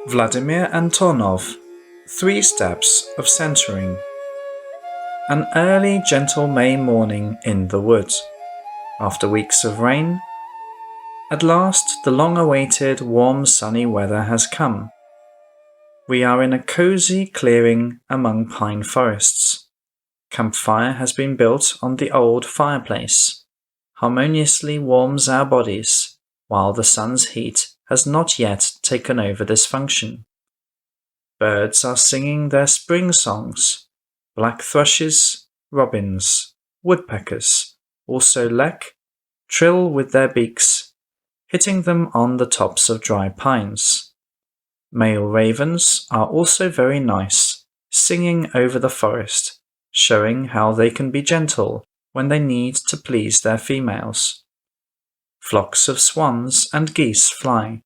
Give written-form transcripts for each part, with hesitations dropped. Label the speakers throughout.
Speaker 1: Vladimir Antonov, 3 Steps of Centering. An early gentle May morning in the woods. After weeks of rain, at last the long-awaited warm sunny weather has come. We are in a cozy clearing among pine forests. Campfire has been built on the old fireplace, harmoniously warms our bodies, while the sun's heat has not yet taken over this function. Birds are singing their spring songs. Black thrushes, robins, woodpeckers, also lek, trill with their beaks, hitting them on the tops of dry pines. Male ravens are also very nice, singing over the forest, showing how they can be gentle when they need to please their females. Flocks of swans and geese fly.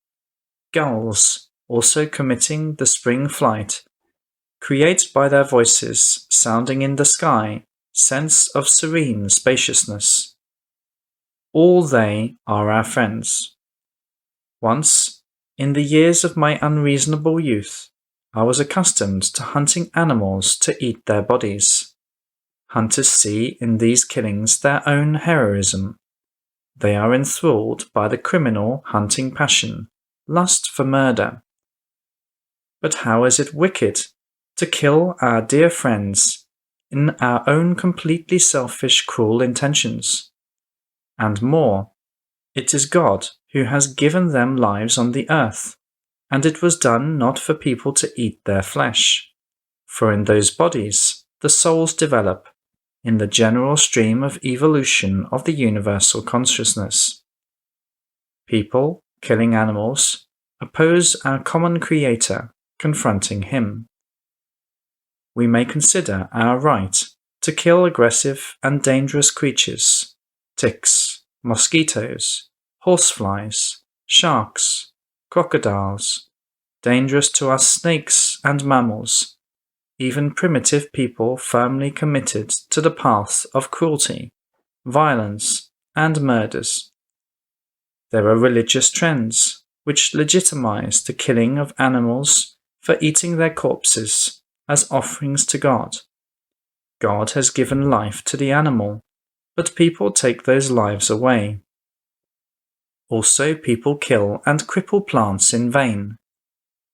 Speaker 1: Gulls, also committing the spring flight, create by their voices sounding in the sky sense of serene spaciousness. All they are our friends. Once, in the years of my unreasonable youth, I was accustomed to hunting animals to eat their bodies. Hunters see in these killings their own heroism. They are enthralled by the criminal hunting passion, lust for murder. But how is it wicked to kill our dear friends in our own completely selfish, cruel intentions? And more, it is God who has given them lives on the earth, and it was done not for people to eat their flesh, for in those bodies the souls develop in the general stream of evolution of the universal consciousness. People, killing animals, oppose our common Creator, confronting Him. We may consider our right to kill aggressive and dangerous creatures, ticks, mosquitoes, horseflies, sharks, crocodiles, dangerous to us snakes and mammals, even primitive people firmly committed to the path of cruelty, violence, and murders. There are religious trends which legitimize the killing of animals for eating their corpses as offerings to God. God has given life to the animal, but people take those lives away. Also, people kill and cripple plants in vain.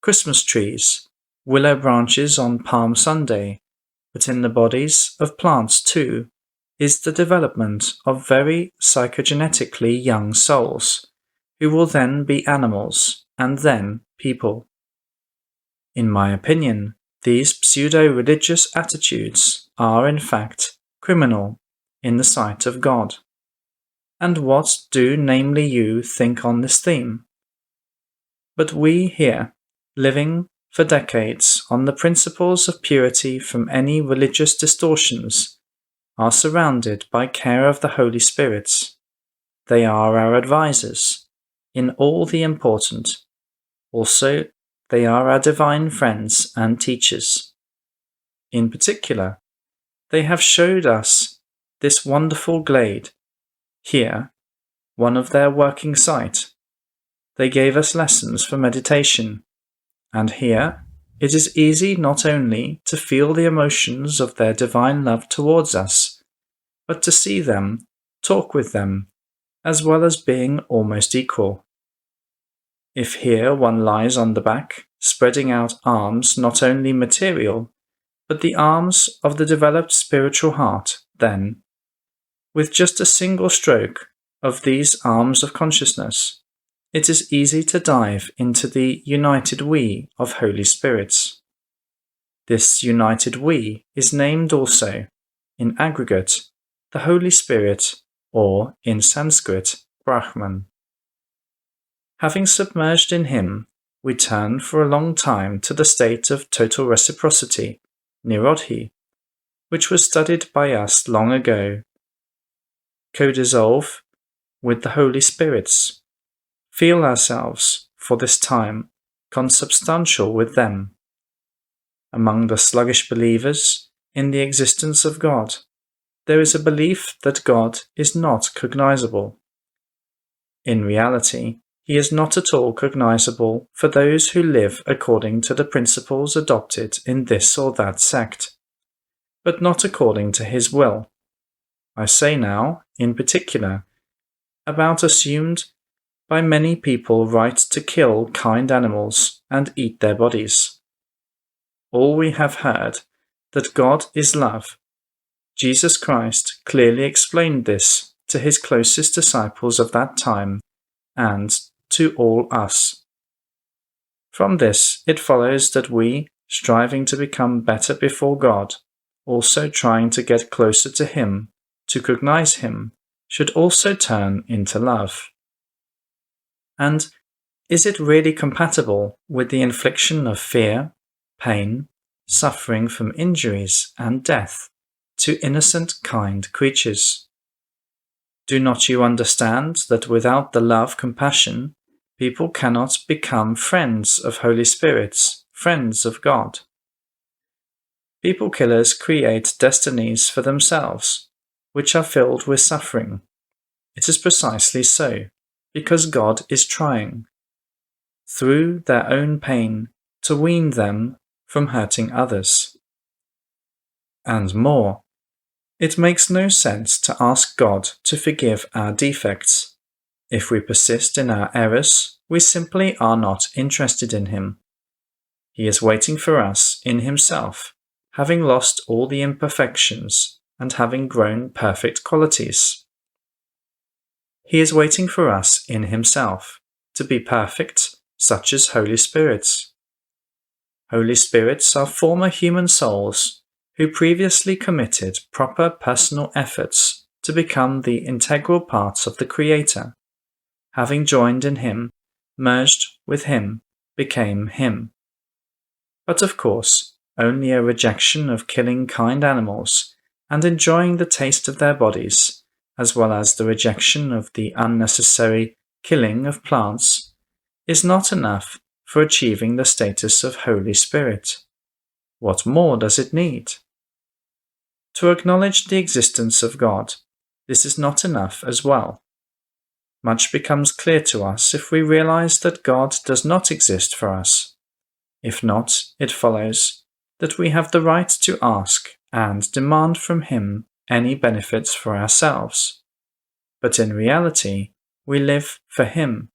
Speaker 1: Christmas trees, willow branches on Palm Sunday, but in the bodies of plants too is the development of very psychogenetically young souls, who will then be animals and then people. In my opinion, these pseudo-religious attitudes are in fact criminal in the sight of God. And what do namely you think on this theme? But we here, living for decades on the principles of purity from any religious distortions, are surrounded by care of the Holy Spirits. They are our advisors in all the important. Also, they are our divine friends and teachers. In particular, they have showed us this wonderful glade. Here, one of their working site. They gave us lessons for meditation. And here, it is easy not only to feel the emotions of their divine love towards us, but to see them, talk with them, as well as being almost equal. If here one lies on the back, spreading out arms not only material, but the arms of the developed spiritual heart, then, with just a single stroke of these arms of consciousness, it is easy to dive into the united we of Holy Spirits. This united we is named also, in aggregate, the Holy Spirit, or in Sanskrit, Brahman. Having submerged in Him, we turn for a long time to the state of total reciprocity, Nirodhi, which was studied by us long ago. Co-dissolve with the Holy Spirits. Feel ourselves, for this time, consubstantial with them. Among the sluggish believers in the existence of God, there is a belief that God is not cognizable. In reality, he is not at all cognizable for those who live according to the principles adopted in this or that sect, but not according to his will. I say now, in particular, about assumed by many people right to kill kind animals and eat their bodies. All we have heard, that God is love. Jesus Christ clearly explained this to his closest disciples of that time and to all us. From this it follows that we, striving to become better before God, also trying to get closer to him, to cognize him, should also turn into love. And is it really compatible with the infliction of fear, pain, suffering from injuries and death to innocent, kind creatures? Do not you understand that without the love-compassion, people cannot become friends of Holy Spirits, friends of God? People killers create destinies for themselves, which are filled with suffering. It is precisely so, because God is trying, through their own pain, to wean them from hurting others. And more, it makes no sense to ask God to forgive our defects. If we persist in our errors, we simply are not interested in him. He is waiting for us in himself, having lost all the imperfections and having grown perfect qualities. He is waiting for us in himself, to be perfect, such as Holy Spirits. Holy Spirits are former human souls who previously committed proper personal efforts to become the integral parts of the Creator, having joined in him, merged with him, became him. But of course, only a rejection of killing kind animals and enjoying the taste of their bodies, as well as the rejection of the unnecessary killing of plants, is not enough for achieving the status of Holy Spirit. What more does it need? To acknowledge the existence of God, this is not enough as well. Much becomes clear to us if we realize that God does not exist for us. If not, it follows that we have the right to ask and demand from him any benefits for ourselves. But in reality, we live for him.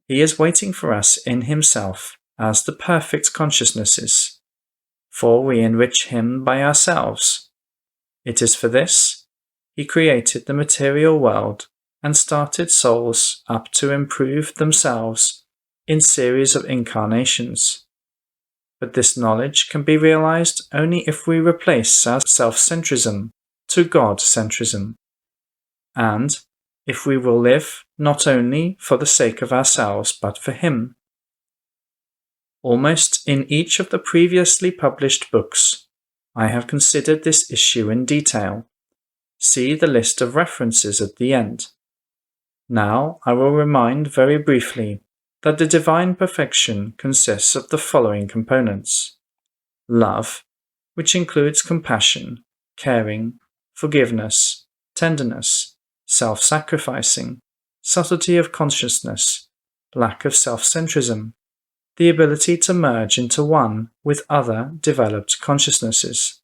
Speaker 1: He is waiting for us in himself as the perfect consciousnesses, for we enrich him by ourselves. It is for this he created the material world and started souls up to improve themselves in series of incarnations. But this knowledge can be realized only if we replace our self-centrism to God-centrism, and if we will live not only for the sake of ourselves but for him. Almost in each of the previously published books, I have considered this issue in detail. See the list of references at the end. Now I will remind very briefly that the divine perfection consists of the following components: love, which includes compassion, caring, forgiveness, tenderness, self-sacrificing, subtlety of consciousness, lack of self-centrism, the ability to merge into one with other developed consciousnesses,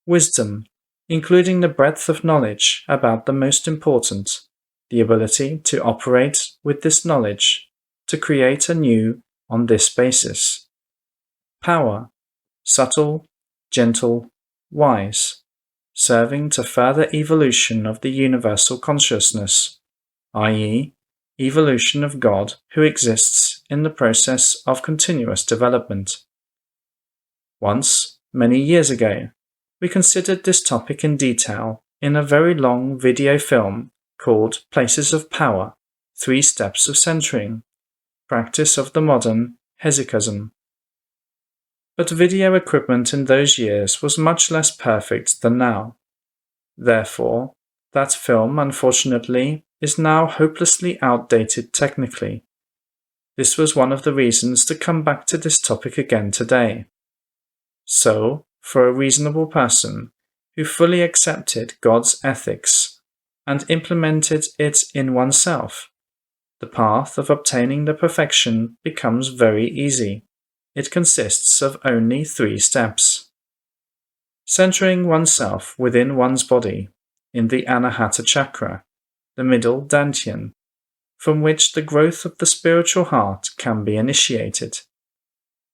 Speaker 1: wisdom, including the breadth of knowledge about the most important, the ability to operate with this knowledge, to create anew on this basis, power, subtle, gentle, wise, serving to further evolution of the universal consciousness, i.e., evolution of God who exists in the process of continuous development. Once, many years ago, we considered this topic in detail in a very long video film called Places of Power, 3 Steps of Centering, Practice of the Modern Hesychasm. But video equipment in those years was much less perfect than now. Therefore, that film, unfortunately, is now hopelessly outdated technically. This was one of the reasons to come back to this topic again today. So, for a reasonable person who fully accepted God's ethics and implemented it in oneself, The path of obtaining the perfection becomes very easy. It consists of only 3 steps. Centering oneself within one's body, in the Anahata chakra, the middle dantian, from which the growth of the spiritual heart can be initiated.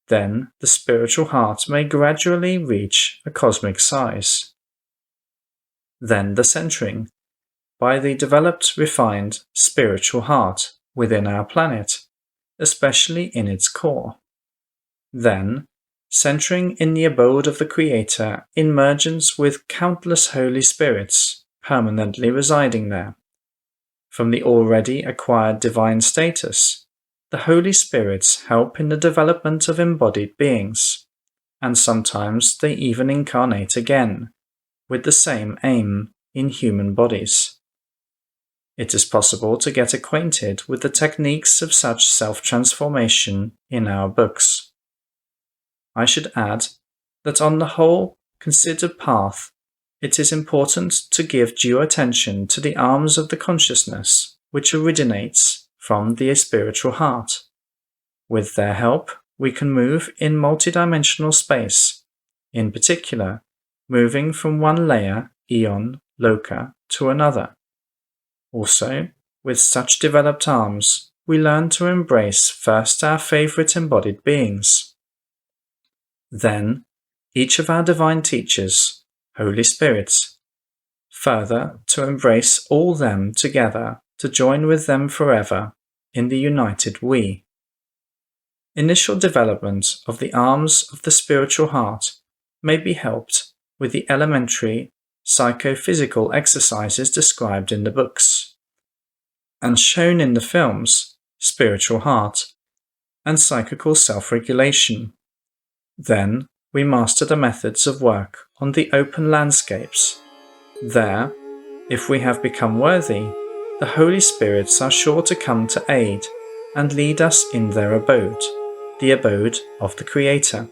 Speaker 1: Then the spiritual heart may gradually reach a cosmic size. Then the centering, by the developed, refined spiritual heart within our planet, especially in its core. Then, centering in the abode of the Creator in mergence with countless Holy Spirits permanently residing there. From the already acquired divine status, the Holy Spirits help in the development of embodied beings, and sometimes they even incarnate again, with the same aim, in human bodies. It is possible to get acquainted with the techniques of such self-transformation in our books. I should add that on the whole considered path, it is important to give due attention to the arms of the consciousness which originates from the spiritual heart. With their help, we can move in multidimensional space, in particular, moving from one layer, eon, loka, to another. Also, with such developed arms, we learn to embrace first our favorite embodied beings. Then, each of our divine teachers, Holy Spirits. Further, to embrace all them together, to join with them forever in the united we. Initial development of the arms of the spiritual heart may be helped with the elementary psychophysical exercises described in the books, and shown in the films Spiritual Heart and Psychical Self-Regulation. Then we master the methods of work on the open landscapes. There, if we have become worthy, the Holy Spirits are sure to come to aid and lead us in their abode, the abode of the Creator.